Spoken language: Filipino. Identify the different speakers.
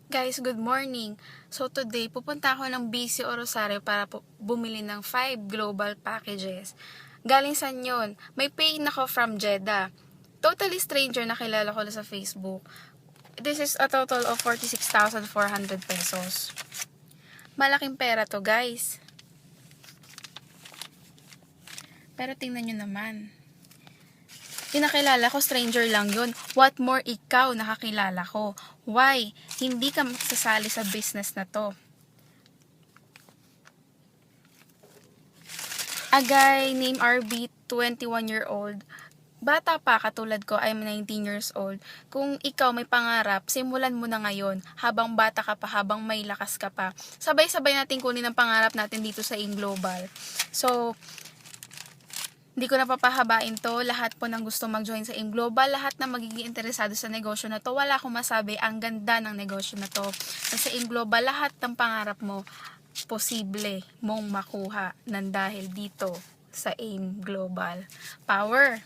Speaker 1: Guys, good morning. So today, pupunta ako ng BC o Rosario para bumili ng 5 global packages. Galing saan yun? May paid ako from Jeddah. Totally stranger na kilala ko sa Facebook. This is a total of 46,400 pesos. Malaking pera to, guys. Pero tingnan nyo naman. Yung nakilala ko, stranger lang yun. What more, ikaw nakakilala ko. Why? Hindi ka magsasali sa business na to. A guy named RB, 21-year-old. Bata pa, katulad ko, I'm 19 years old. Kung ikaw may pangarap, simulan mo na ngayon. Habang bata ka pa, habang may lakas ka pa. Sabay-sabay natin kunin ang pangarap natin dito sa AIM Global. So, hindi ko na papahabain to. Lahat po ng gusto mag-join sa AIM Global, lahat na magiging interesado sa negosyo na to, wala akong masabi, ang ganda ng negosyo na to. Sa AIM Global, lahat ng pangarap mo, posible mong makuha ng dahil dito sa AIM Global. Power!